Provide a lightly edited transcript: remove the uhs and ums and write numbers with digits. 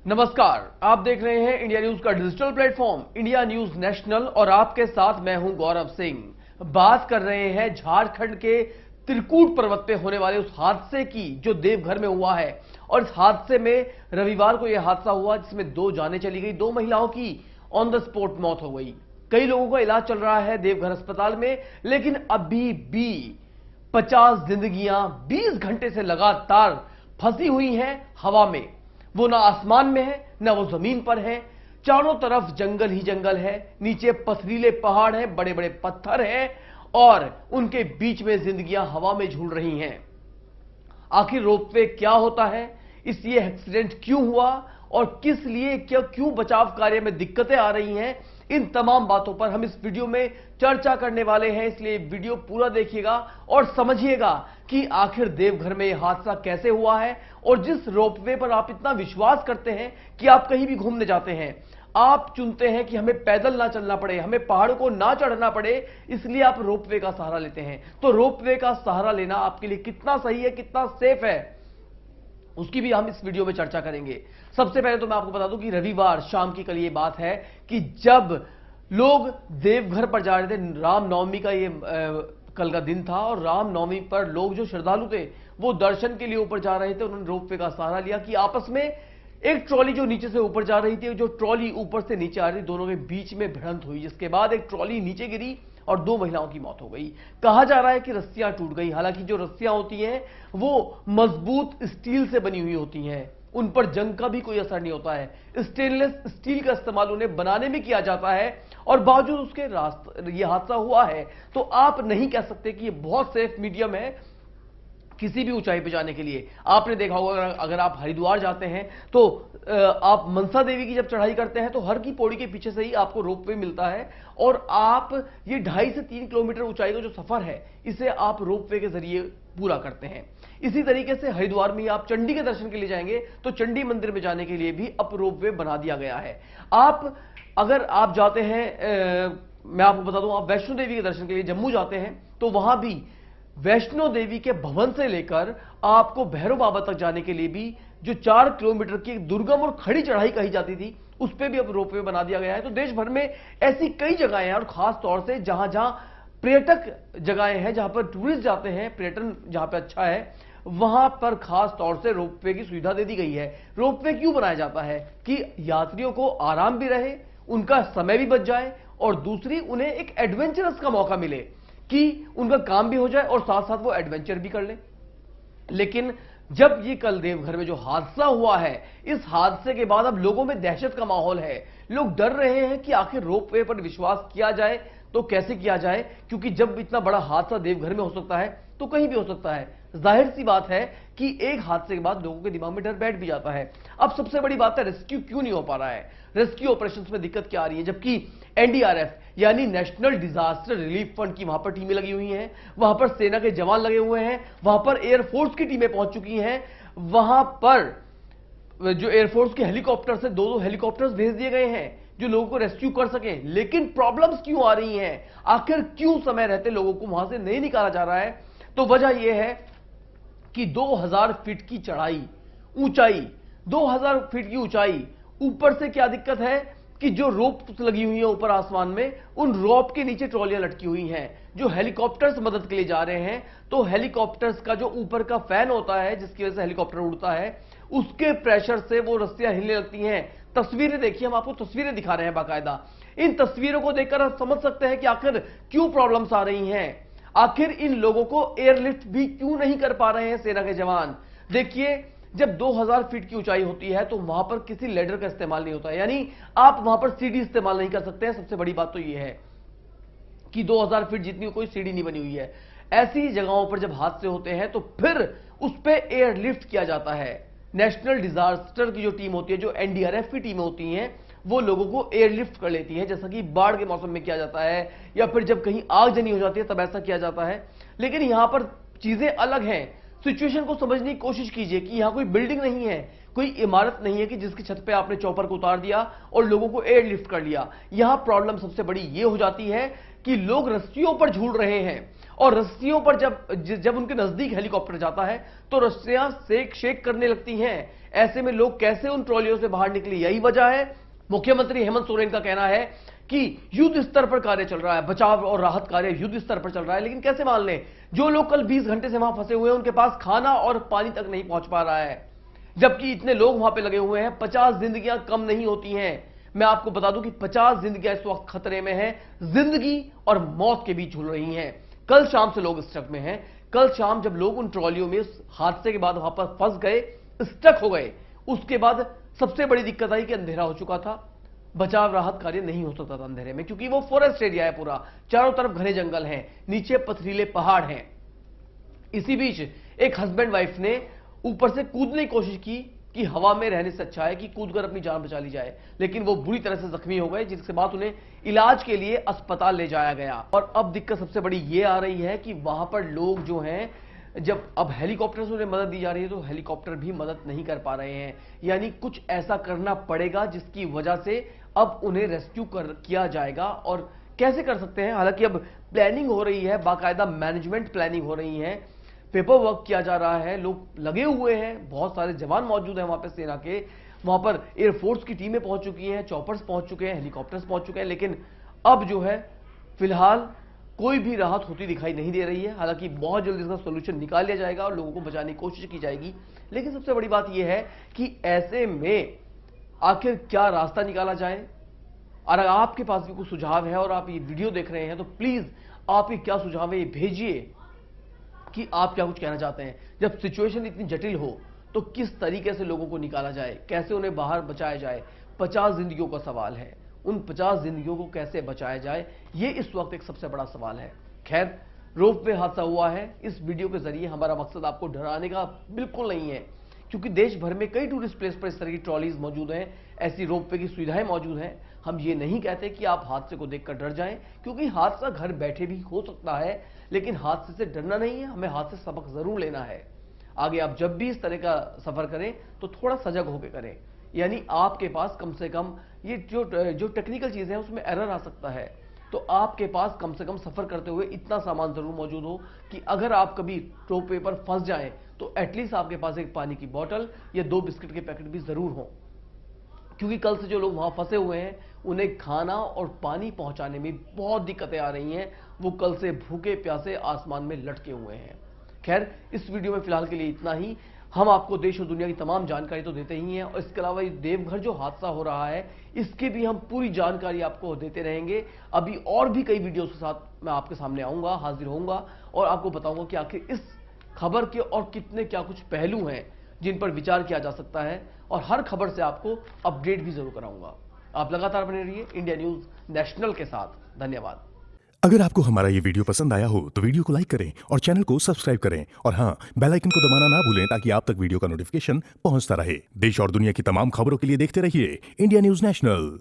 नमस्कार, आप देख रहे हैं इंडिया न्यूज का digital platform India news national और आपके साथ मैं हूं गौरव सिंह। बात कर रहे हैं झारखंड के त्रिकूट पर्वत पे होने वाले उस हादसे की जो देवघर में हुआ है। और इस हादसे में रविवार को यह हादसा हुआ जिसमें 2 जानें चली गई, 2 महिलाओं की ऑन द स्पॉट मौत हो गई। कई लोगों का इलाज चल रहा है देवघर अस्पताल में, लेकिन अभी भी 50 जिंदगियां 20 घंटे से लगातार फंसी हुई हैं हवा में। वो ना आसमान में है ना वो जमीन पर है, चारों तरफ जंगल ही जंगल है, नीचे पथरीले पहाड़ हैं, बड़े बड़े पत्थर हैं और उनके बीच में जिंदगियां हवा में झूल रही हैं। आखिर रोपवे क्या होता है, इस ये एक्सीडेंट क्यों हुआ और किस लिए क्यों बचाव कार्य में दिक्कतें आ रही हैं, इन तमाम बातों पर हम इस वीडियो में चर्चा करने वाले हैं। इसलिए वीडियो पूरा देखिएगा और समझिएगा कि आखिर देवघर में यह हादसा कैसे हुआ है और जिस रोपवे पर आप इतना विश्वास करते हैं कि आप कहीं भी घूमने जाते हैं, आप चुनते हैं कि हमें पैदल ना चलना पड़े, हमें पहाड़ों को ना चढ़ना पड़े, इसलिए आप रोपवे का सहारा लेते हैं। तो रोपवे का सहारा लेना आपके लिए कितना सही है, कितना सेफ है, उसकी भी हम इस वीडियो में चर्चा करेंगे। सबसे पहले तो मैं आपको बता दूं कि रविवार शाम की कल ये बात है कि जब लोग देवघर पर जा रहे थे, रामनवमी का ये कल का दिन था और रामनवमी पर लोग जो श्रद्धालु थे वो दर्शन के लिए ऊपर जा रहे थे। उन्होंने रोपवे का सहारा लिया कि आपस में एक ट्रॉली जो नीचे से ऊपर जा रही थी, जो ट्रॉली ऊपर से नीचे आ रही थी, दोनों के बीच में भिड़ंत हुई, जिसके बाद एक ट्रॉली नीचे गिरी और 2 महिलाओं की मौत हो गई। कहा जा रहा है कि रस्सियां टूट गई। हालांकि जो रस्सियां होती हैं वो मजबूत स्टील से बनी हुई होती हैं, उन पर जंग का भी कोई असर नहीं होता है। स्टेनलेस स्टील का इस्तेमाल उन्हें बनाने में किया जाता है और बावजूद उसके ये हादसा हुआ है। तो आप नहीं कह सकते कि ये बहुत सेफ मीडियम है किसी भी ऊंचाई पे जाने के लिए। आपने देखा होगा अगर आप हरिद्वार जाते हैं तो आप मनसा देवी की जब चढ़ाई करते हैं तो हर की पौड़ी के पीछे से ही आपको रोपवे मिलता है और आप ये 2.5 से 3 किलोमीटर ऊंचाई का जो सफर है इसे आप रोपवे के जरिए पूरा करते हैं। इसी तरीके से हरिद्वार में आप चंडी के दर्शन के लिए जाएंगे तो चंडी मंदिर में जाने के लिए भी अब रोपवे बना दिया गया है। अगर आप जाते हैं, मैं आपको बता दूं, आप वैष्णो देवी के दर्शन के लिए जम्मू जाते हैं तो वहां भी वैष्णो देवी के भवन से लेकर आपको भैरव बाबा तक जाने के लिए भी जो 4 किलोमीटर की दुर्गम और खड़ी चढ़ाई कही जाती थी उस पर भी अब रोपवे बना दिया गया है। तो देश भर में ऐसी कई जगहें हैं और खास तौर से जहां जहां पर्यटक जगहें हैं, जहां पर टूरिस्ट जाते हैं, पर्यटन जहां पर अच्छा है, वहां पर खास तौर से रोपवे की सुविधा दे दी गई है। रोपवे क्यों बनाया जाता है कि यात्रियों को आराम भी रहे, उनका समय भी बच जाए और दूसरी उन्हें एक एडवेंचरस का मौका मिले कि उनका काम भी हो जाए और साथ साथ वो एडवेंचर भी कर ले। लेकिन जब ये कल देवघर में जो हादसा हुआ है, इस हादसे के बाद अब लोगों में दहशत का माहौल है। लोग डर रहे हैं कि आखिर रोपवे पर विश्वास किया जाए तो कैसे किया जाए, क्योंकि जब इतना बड़ा हादसा देवघर में हो सकता है तो कहीं भी हो सकता है। जाहिर सी बात है कि एक हादसे के बाद लोगों के दिमाग में डर बैठ भी जाता है। अब सबसे बड़ी बात है, रेस्क्यू क्यों नहीं हो पा रहा है, रेस्क्यू ऑपरेशंस में दिक्कत क्या आ रही है, जबकि एनडीआरएफ यानी नेशनल डिजास्टर रिलीफ फंड की वहां पर टीमें लगी हुई हैं, वहां पर सेना के जवान लगे हुए हैं, वहां पर एयरफोर्स की टीमें पहुंच चुकी हैं, वहां पर जो एयरफोर्स के हेलीकॉप्टर से 2-2 हेलीकॉप्टर्स भेज दिए गए हैं जो लोगों को रेस्क्यू कर सके। लेकिन प्रॉब्लम्स क्यों आ रही हैं, आखिर क्यों समय रहते लोगों को वहां से नहीं निकाला जा रहा है? तो वजह यह है कि 2000 फीट की चढ़ाई, ऊंचाई, 2000 फीट की ऊंचाई, ऊपर से क्या दिक्कत है कि जो रोप लगी हुई है ऊपर आसमान में, उन रोप के नीचे ट्रॉलियां लटकी हुई हैं। जो हेलीकॉप्टर्स मदद के लिए जा रहे हैं तो हेलीकॉप्टर्स का जो ऊपर का फैन होता है जिसकी वजह से हेलीकॉप्टर उड़ता है, उसके प्रेशर से वो रस्सियां हिलने लगती हैं। तस्वीरें देखिए, हम आपको तस्वीरें दिखा रहे हैं बाकायदा। इन तस्वीरों को देखकर आप समझ सकते हैं कि आखिर क्यों प्रॉब्लम्स आ रही हैं। आखिर इन लोगों को एयरलिफ्ट भी क्यों नहीं कर पा रहे हैं सेना के जवान। देखिए, जब 2000 फीट की ऊंचाई होती है तो वहां पर किसी लेडर का इस्तेमाल नहीं होता है, यानी आप वहां पर सीढ़ी इस्तेमाल नहीं कर सकते हैं। सबसे बड़ी बात तो यह है कि 2000 फीट जितनी कोई सीढ़ी नहीं बनी हुई है। ऐसी जगहों पर जब हादसे होते हैं तो फिर उस पर एयरलिफ्ट किया जाता है। नेशनल डिजास्टर की जो टीम होती है, जो एनडीआरएफ की टीमें होती हैं, वो लोगों को एयरलिफ्ट कर लेती है, जैसा कि बाढ़ के मौसम में किया जाता है या फिर जब कहीं आगजनी हो जाती है तब ऐसा किया जाता है। लेकिन यहां पर चीजें अलग हैं। सिचुएशन को समझने की कोशिश कीजिए कि यहां कोई बिल्डिंग नहीं है, कोई इमारत नहीं है कि जिसकी छत पे आपने चॉपर को उतार दिया और लोगों को एयरलिफ्ट कर लिया। यहां प्रॉब्लम सबसे बड़ी यह हो जाती है कि लोग रस्सियों पर झूल रहे हैं और रस्सियों पर जब उनके नजदीक हेलीकॉप्टर जाता है तो रस्सियां शेक करने लगती हैं। ऐसे में लोग कैसे उन ट्रॉलियों से बाहर निकले, यही वजह है। मुख्यमंत्री हेमंत सोरेन का कहना है कि युद्ध स्तर पर कार्य चल रहा है, बचाव और राहत कार्य युद्ध स्तर पर चल रहा है। लेकिन कैसे मान लें, जो लोग कल 20 घंटे से वहां फंसे हुए हैं उनके पास खाना और पानी तक नहीं पहुंच पा रहा है, जबकि इतने लोग वहां पे लगे हुए हैं। 50 जिंदगियां कम नहीं होती हैं। मैं आपको बता दूं कि 50 जिंदगियां इस वक्त खतरे में हैं, जिंदगी और मौत के बीच झूल रही हैं। कल शाम से लोग स्टक में हैं। कल शाम जब लोग उन ट्रॉलियों में उस हादसे के बाद वहां पर फंस गए, स्टक हो गए, उसके बाद सबसे बड़ी दिक्कत आई कि अंधेरा हो चुका था, बचाव राहत कार्य नहीं हो सकता था अंधेरे में, क्योंकि वो फॉरेस्ट एरिया है पूरा, चारों तरफ घने जंगल हैं, नीचे पथरीले पहाड़ हैं। इसी बीच एक हस्बैंड वाइफ ने ऊपर से कूदने की कोशिश की कि हवा में रहने से अच्छा है कि कूदकर अपनी जान बचा ली जाए, लेकिन वो बुरी तरह से जख्मी हो गए, जिसके बाद उन्हें इलाज के लिए अस्पताल ले जाया गया। और अब दिक्कत सबसे बड़ी ये आ रही है कि वहां पर लोग जो हैं, जब अब हेलीकॉप्टर से उन्हें मदद दी जा रही है तो हेलीकॉप्टर भी मदद नहीं कर पा रहे हैं। यानी कुछ ऐसा करना पड़ेगा जिसकी वजह से अब उन्हें रेस्क्यू किया जाएगा। और कैसे कर सकते हैं, हालांकि अब प्लानिंग हो रही है, बाकायदा मैनेजमेंट प्लानिंग हो रही है, पेपर वर्क किया जा रहा है, लोग लगे हुए हैं, बहुत सारे जवान मौजूद हैं वहां पर सेना के, वहां पर एयरफोर्स की टीमें पहुंच चुकी हैं, चॉपर्स पहुंच चुके हैं, हेलीकॉप्टर्स पहुंच चुके हैं। लेकिन अब जो है फिलहाल कोई भी राहत होती दिखाई नहीं दे रही है। हालांकि बहुत जल्द इसका सोल्यूशन निकाल लिया जाएगा और लोगों को बचाने की कोशिश की जाएगी। लेकिन सबसे बड़ी बात यह है कि ऐसे में आखिर क्या रास्ता निकाला जाए। और अगर आपके पास भी कुछ सुझाव है और आप ये वीडियो देख रहे हैं तो प्लीज आप ये क्या सुझाव है ये भेजिए कि आप क्या कुछ कहना चाहते हैं। जब सिचुएशन इतनी जटिल हो तो किस तरीके से लोगों को निकाला जाए, कैसे उन्हें बाहर बचाया जाए, 50 जिंदगियों का सवाल है। उन 50 जिंदगियों को कैसे बचाया जाए, ये इस वक्त एक सबसे बड़ा सवाल है। खैर, रोपवे हादसा हुआ है, इस वीडियो के जरिए हमारा मकसद आपको डराने का बिल्कुल नहीं है, क्योंकि देश भर में कई टूरिस्ट प्लेस पर इस तरह की ट्रॉलीज मौजूद हैं, ऐसी रोपवे की सुविधाएं मौजूद हैं। हम ये नहीं कहते कि आप हादसे को देखकर डर जाएं, क्योंकि हादसा घर बैठे भी हो सकता है, लेकिन हादसे से डरना नहीं है, हमें हादसे से सबक जरूर लेना है। आगे आप जब भी इस तरह का सफर करें तो थोड़ा सजग होकर करें। यानी आपके पास कम से कम ये जो टेक्निकल चीजें हैं उसमें एरर आ सकता है, तो आपके पास कम से कम सफर करते हुए इतना सामान जरूर मौजूद हो कि अगर आप कभी रोपवे पर फंस जाएं तो एटलीस्ट आपके पास एक पानी की बोतल या 2 बिस्किट के पैकेट भी जरूर हो, क्योंकि कल से जो लोग वहां फंसे हुए हैं उन्हें खाना और पानी पहुंचाने में बहुत दिक्कतें आ रही हैं। वो कल से भूखे प्यासे आसमान में लटके हुए हैं। खैर, इस वीडियो में फिलहाल के लिए इतना ही। हम आपको देश और दुनिया की तमाम जानकारी तो देते ही हैं, और इसके अलावा ये देवघर जो हादसा हो रहा है इसकी भी हम पूरी जानकारी आपको देते रहेंगे। अभी और भी कई वीडियो के साथ मैं आपके सामने आऊंगा, हाजिर होऊंगा और आपको बताऊंगा कि आखिर इस खबर के और कितने क्या कुछ पहलू हैं जिन पर विचार किया जा सकता है, और हर खबर से आपको अपडेट भी जरूर कराऊंगा। आप लगातार बने रहिए इंडिया न्यूज नेशनल के साथ। धन्यवाद। अगर आपको हमारा ये वीडियो पसंद आया हो तो वीडियो को लाइक करें और चैनल को सब्सक्राइब करें, और हाँ, बेल आइकन को दबाना ना भूलें ताकि आप तक वीडियो का नोटिफिकेशन पहुंचता रहे। देश और दुनिया की तमाम खबरों के लिए देखते रहिए इंडिया न्यूज नेशनल।